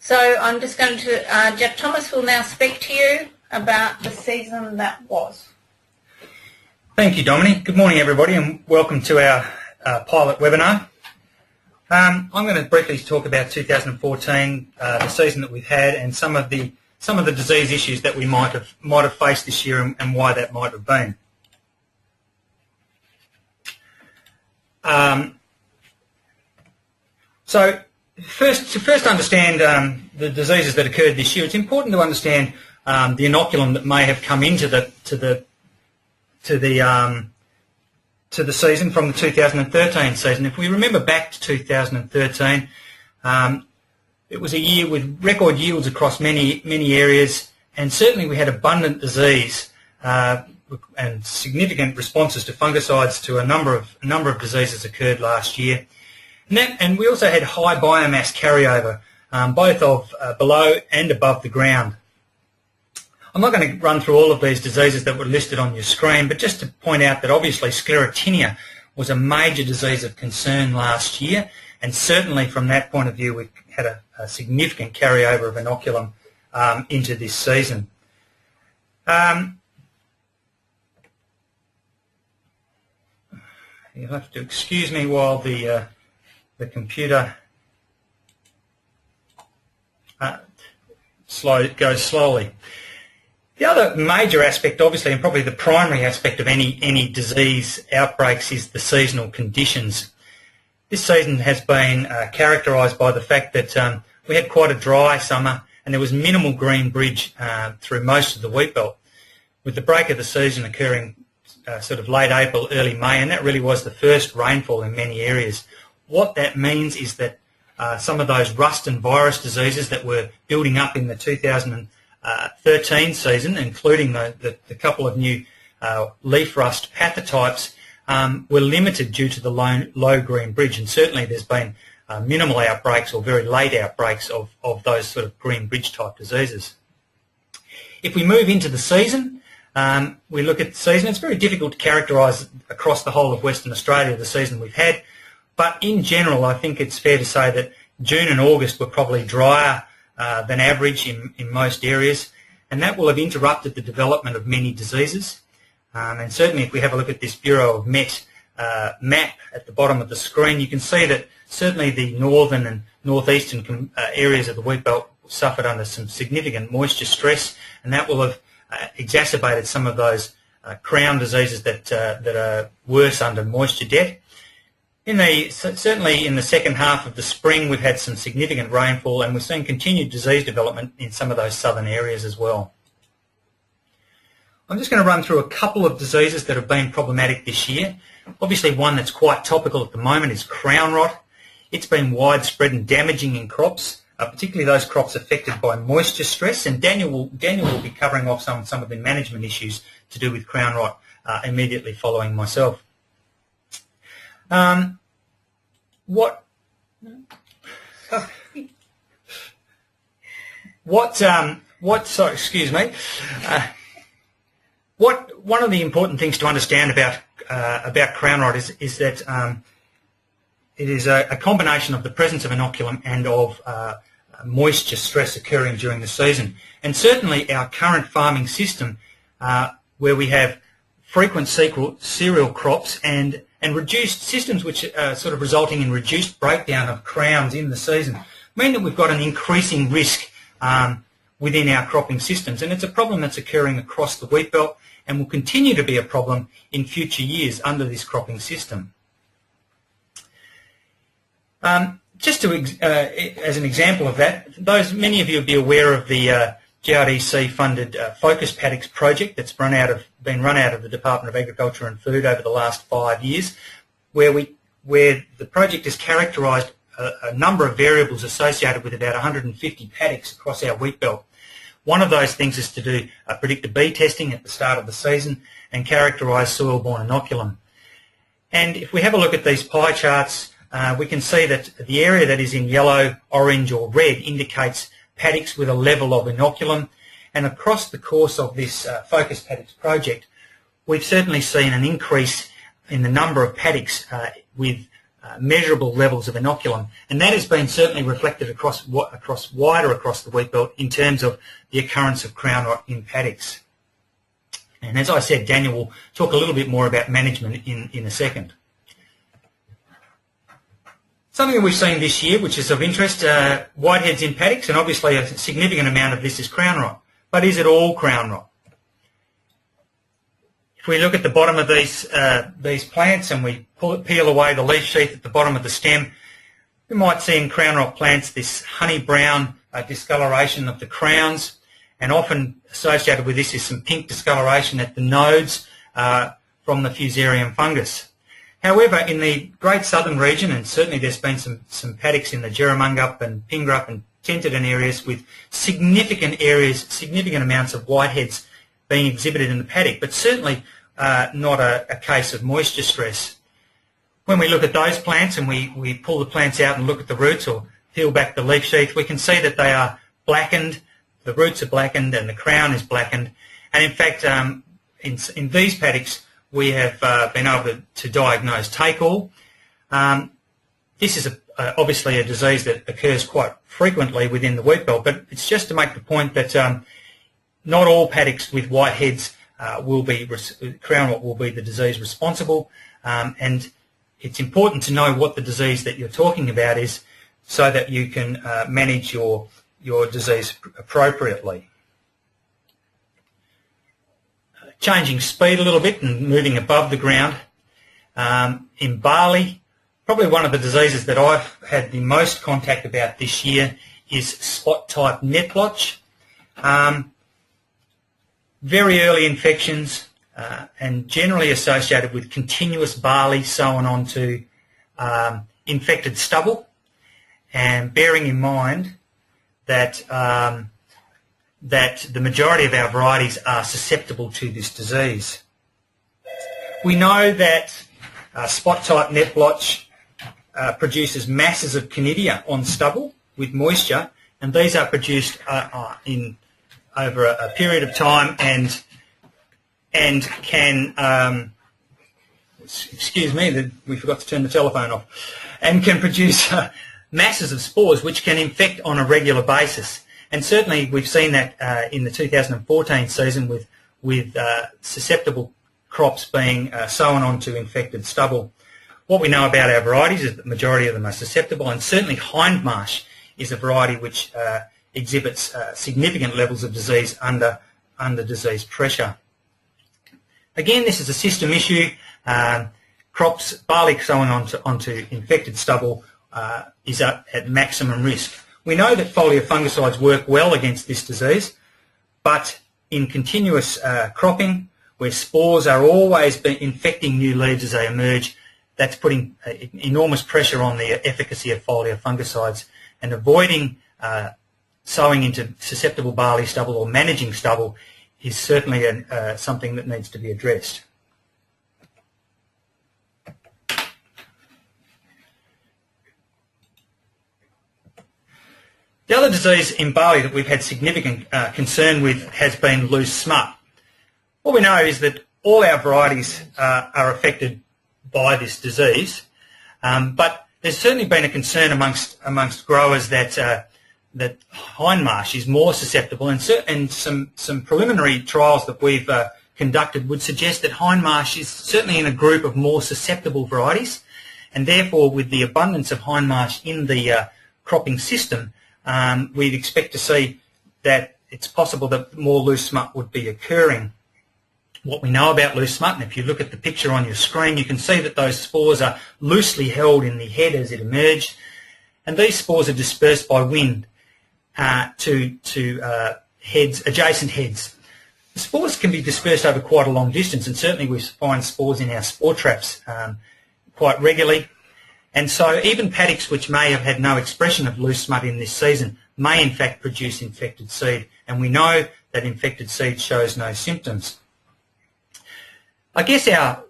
So I'm just going to, Jeff Thomas will now speak to you about the season that was. Thank you, Dominic. Good morning, everybody, and welcome to our pilot webinar. I'm going to briefly talk about 2014, the season that we've had, and some of the disease issues that we might have faced this year and why that might have been. So to first understand the diseases that occurred this year, it's important to understand the inoculum that may have come into the season from the 2013 season. If we remember back to 2013, it was a year with record yields across many areas, and certainly we had abundant disease and significant responses to fungicides to a number of diseases occurred last year. And we also had high biomass carryover, both of below and above the ground. I'm not going to run through all of these diseases that were listed on your screen, but just to point out that obviously Sclerotia was a major disease of concern last year, and certainly from that point of view we had a significant carryover of inoculum into this season. You'll have to excuse me while the computer goes slowly. The other major aspect, obviously, and probably the primary aspect of any disease outbreaks is the seasonal conditions. This season has been characterised by the fact that we had quite a dry summer and there was minimal green bridge through most of the wheat belt, with the break of the season occurring sort of late April, early May, and that really was the first rainfall in many areas. What that means is that some of those rust and virus diseases that were building up in the 2013 season, including the couple of new leaf rust pathotypes, were limited due to the low green bridge, and certainly there's been minimal outbreaks or very late outbreaks of those sort of green bridge type diseases. If we move into the season, we look at the season. It's very difficult to characterise across the whole of Western Australia the season we've had, but in general I think it's fair to say that June and August were probably drier than average in most areas, and that will have interrupted the development of many diseases. And certainly if we have a look at this Bureau of Met map at the bottom of the screen, you can see that certainly the northern and northeastern areas of the wheat belt suffered under some significant moisture stress, and that will have exacerbated some of those crown diseases that are worse under moisture debt. Certainly in the second half of the spring we've had some significant rainfall, and we're seeing continued disease development in some of those southern areas as well. I'm just going to run through a couple of diseases that have been problematic this year. Obviously one that's quite topical at the moment is crown rot. It's been widespread and damaging in crops, particularly those crops affected by moisture stress, and Daniel will be covering off some of the management issues to do with crown rot immediately following myself. What one of the important things to understand about crown rot is that it is a combination of the presence of inoculum and of moisture stress occurring during the season. And certainly our current farming system, where we have frequent cereal crops and reduced systems which are sort of resulting in reduced breakdown of crowns in the season, mean that we've got an increasing risk within our cropping systems, and it's a problem that's occurring across the wheat belt and will continue to be a problem in future years under this cropping system. Just as an example of that, many of you will be aware of the GRDC-funded Focus Paddocks project that's been run out of the Department of Agriculture and Food over the last 5 years, where the project has characterised a number of variables associated with about 150 paddocks across our wheat belt. One of those things is to do predictor bee testing at the start of the season and characterise soil-borne inoculum. And if we have a look at these pie charts, we can see that the area that is in yellow, orange or red indicates paddocks with a level of inoculum, and across the course of this Focus Paddocks project we've certainly seen an increase in the number of paddocks with measurable levels of inoculum, and that has been certainly reflected wider across the wheat belt in terms of the occurrence of crown rot in paddocks. And as I said, Daniel will talk a little bit more about management in a second. Something we've seen this year, which is of interest, whiteheads in paddocks, and obviously a significant amount of this is crown rot. But is it all crown rot? If we look at the bottom of these plants and we peel away the leaf sheath at the bottom of the stem, we might see in crown rot plants this honey brown discoloration of the crowns, and often associated with this is some pink discoloration at the nodes from the fusarium fungus. However, in the Great Southern region, and certainly there's been some paddocks in the Jerramungup and Pingrup and Tenterden areas with significant amounts of whiteheads being exhibited in the paddock, but certainly not a case of moisture stress. When we look at those plants and we pull the plants out and look at the roots or peel back the leaf sheath, we can see that they are blackened, the roots are blackened and the crown is blackened. And in fact, in these paddocks, we have been able to diagnose take-all. This is obviously a disease that occurs quite frequently within the wheat belt, but it's just to make the point that not all paddocks with whiteheads crown rot will be the disease responsible, and it's important to know what the disease that you're talking about is so that you can manage your disease appropriately. Changing speed a little bit and moving above the ground. In barley, probably one of the diseases that I've had the most contact about this year is spot type net blotch. Very early infections and generally associated with continuous barley sown onto infected stubble, and bearing in mind that the majority of our varieties are susceptible to this disease. We know that spot type net blotch produces masses of conidia on stubble with moisture, and these are produced over a period of time and can excuse me, we forgot to turn the telephone off, and can produce masses of spores which can infect on a regular basis. And certainly we've seen that in the 2014 season with susceptible crops being sown onto infected stubble. What we know about our varieties is that the majority of them are susceptible, and certainly Hindmarsh is a variety which exhibits significant levels of disease under disease pressure. Again, this is a system issue. Crops, barley sown onto infected stubble is at maximum risk. We know that foliar fungicides work well against this disease, but in continuous cropping, where spores are always infecting new leaves as they emerge, that's putting enormous pressure on the efficacy of foliar fungicides, and avoiding sowing into susceptible barley stubble or managing stubble is certainly something that needs to be addressed. The other disease in barley that we've had significant concern with has been loose smut. What we know is that all our varieties are affected by this disease, but there's certainly been a concern amongst growers that Hindmarsh is more susceptible, and some preliminary trials that we've conducted would suggest that Hindmarsh is certainly in a group of more susceptible varieties, and therefore with the abundance of Hindmarsh in the cropping system, we'd expect to see that it's possible that more loose smut would be occurring. What we know about loose smut, and if you look at the picture on your screen, you can see that those spores are loosely held in the head as it emerged, and these spores are dispersed by wind to heads, adjacent heads. The spores can be dispersed over quite a long distance, and certainly we find spores in our spore traps quite regularly. And so even paddocks which may have had no expression of loose smut in this season may in fact produce infected seed, and we know that infected seed shows no symptoms. I guess our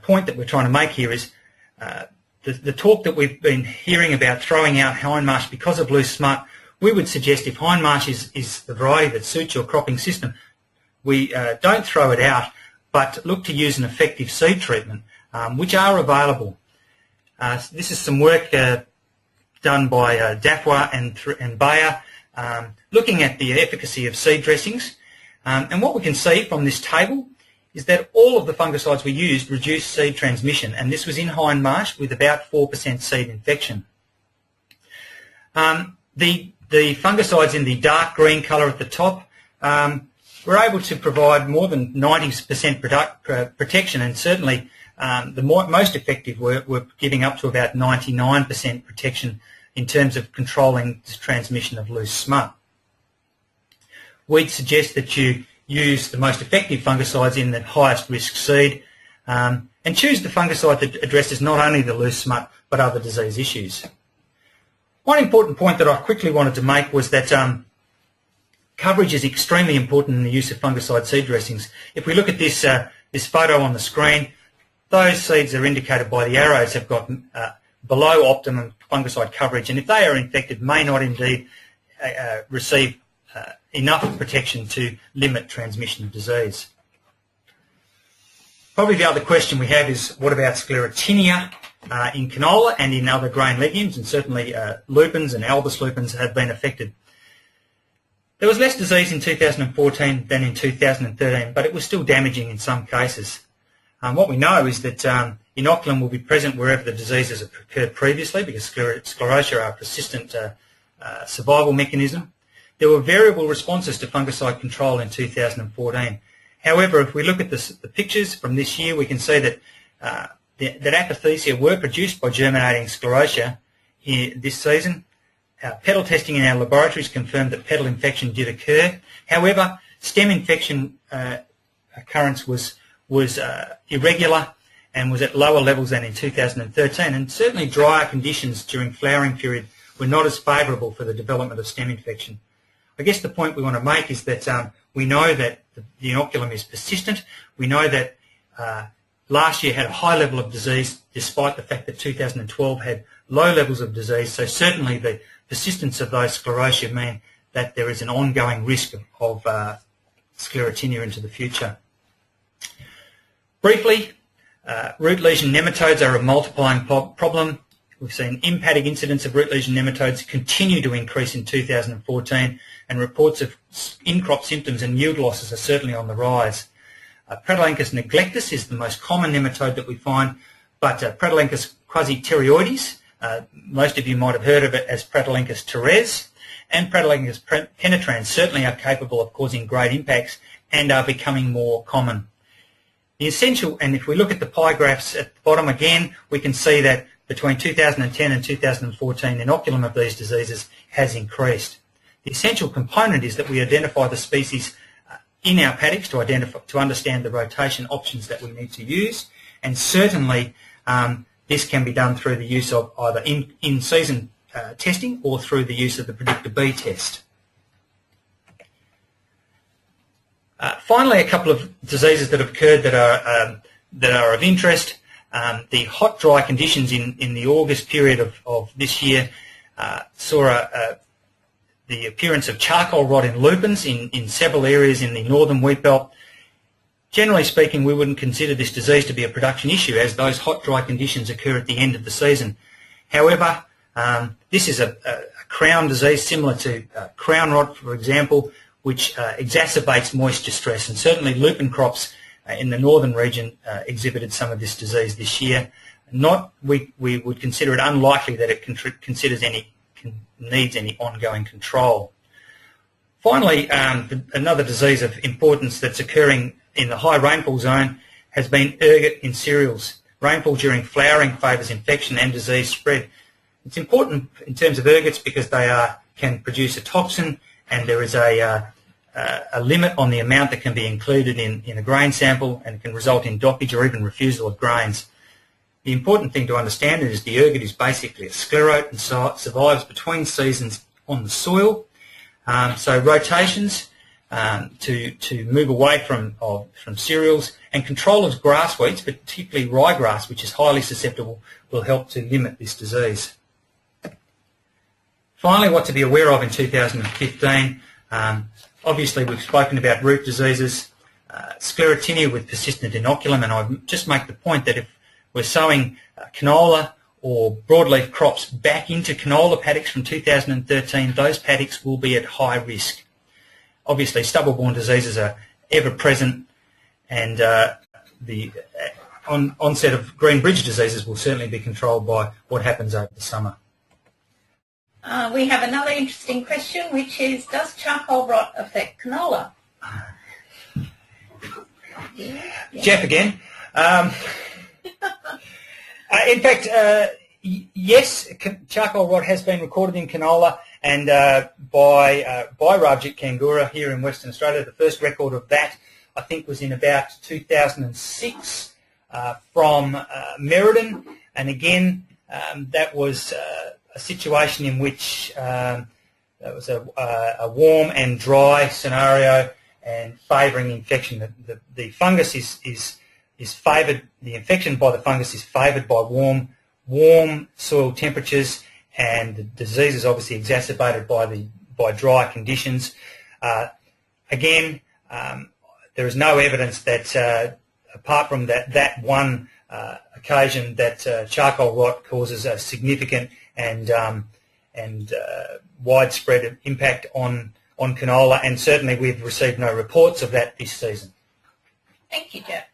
point that we're trying to make here is the talk that we've been hearing about throwing out Hindmarsh because of loose smut. We would suggest if Hindmarsh is the variety that suits your cropping system, we don't throw it out, but look to use an effective seed treatment, which are available. This is some work done by DAFWA and Bayer, looking at the efficacy of seed dressings. And what we can see from this table is that all of the fungicides we used reduced seed transmission, and this was in hindmarsh with about 4% seed infection. The fungicides in the dark green colour at the top were able to provide more than 90% protection, and certainly the most effective were giving up to about 99% protection in terms of controlling the transmission of loose smut. We'd suggest that you use the most effective fungicides in the highest risk seed, and choose the fungicide that addresses not only the loose smut but other disease issues. One important point that I quickly wanted to make was that coverage is extremely important in the use of fungicide seed dressings. If we look at this, this photo on the screen, those seeds are indicated by the arrows have got below optimum fungicide coverage, and if they are infected may not indeed receive enough protection to limit transmission of disease. Probably the other question we have is, what about Sclerotia in canola and in other grain legumes, and certainly lupins and albus lupins have been affected. There was less disease in 2014 than in 2013, but it was still damaging in some cases. What we know is that inoculum will be present wherever the disease has occurred previously, because Sclerotia are a persistent survival mechanism. There were variable responses to fungicide control in 2014. However, if we look at the pictures from this year, we can see that that apothecia were produced by germinating Sclerotia here this season. Petal testing in our laboratories confirmed that petal infection did occur. However, stem infection occurrence was irregular and was at lower levels than in 2013, and certainly drier conditions during flowering period were not as favourable for the development of stem infection. I guess the point we want to make is that we know that the inoculum is persistent. We know that last year had a high level of disease despite the fact that 2012 had low levels of disease, so certainly the persistence of those Sclerotia mean that there is an ongoing risk of Sclerotinia into the future. Briefly, root lesion nematodes are a multiplying problem. We've seen empathic incidence of root lesion nematodes continue to increase in 2014, and reports of in-crop symptoms and yield losses are certainly on the rise. Pretolenchus neglectus is the most common nematode that we find, but Pretolenchus quasipteroides, most of you might have heard of it as Pretolenchus teres, and Pretolenchus penetrans certainly are capable of causing great impacts and are becoming more common. The essential, and if we look at the pie graphs at the bottom again, we can see that between 2010 and 2014, inoculum of these diseases has increased. The essential component is that we identify the species in our paddocks to understand the rotation options that we need to use, and certainly this can be done through the use of either in-season testing or through the use of the predictor B test. Finally, a couple of diseases that have occurred that are of interest. The hot, dry conditions in the August period of this year saw the appearance of charcoal rot in lupins in several areas in the northern wheat belt. Generally speaking, we wouldn't consider this disease to be a production issue, as those hot, dry conditions occur at the end of the season. However, this is a crown disease similar to crown rot, for example, which exacerbates moisture stress, and certainly lupin crops in the northern region exhibited some of this disease this year. We would consider it unlikely that it needs any ongoing control. Finally, another disease of importance that's occurring in the high rainfall zone has been ergot in cereals. Rainfall during flowering favours infection and disease spread. It's important in terms of ergots because they can produce a toxin, and there is a limit on the amount that can be included in a grain sample, and it can result in dockage or even refusal of grains. The important thing to understand is the ergot is basically a sclerote and survives between seasons on the soil. So rotations to move away from cereals, and control of grass weeds, particularly ryegrass, which is highly susceptible, will help to limit this disease. Finally, what to be aware of in 2015. Obviously, we've spoken about root diseases, Sclerotinia with persistent inoculum, and I just make the point that if we're sowing canola or broadleaf crops back into canola paddocks from 2013, those paddocks will be at high risk. Obviously, stubble-borne diseases are ever present, and the onset of green bridge diseases will certainly be controlled by what happens over the summer. We have another interesting question, which is, does charcoal rot affect canola? Jeff again. In fact, yes, charcoal rot has been recorded in canola, and by Ravjit Kangura here in Western Australia. The first record of that, I think, was in about 2006 from Meriden, and again, that was a situation in which that was a warm and dry scenario and favouring infection. The fungus is favoured. The infection by the fungus is favoured by warm soil temperatures, and the disease is obviously exacerbated by dry conditions. Again, there is no evidence that apart from that one occasion that charcoal rot causes a significant and widespread impact on canola, and certainly we've received no reports of that this season. Thank you, Jeff.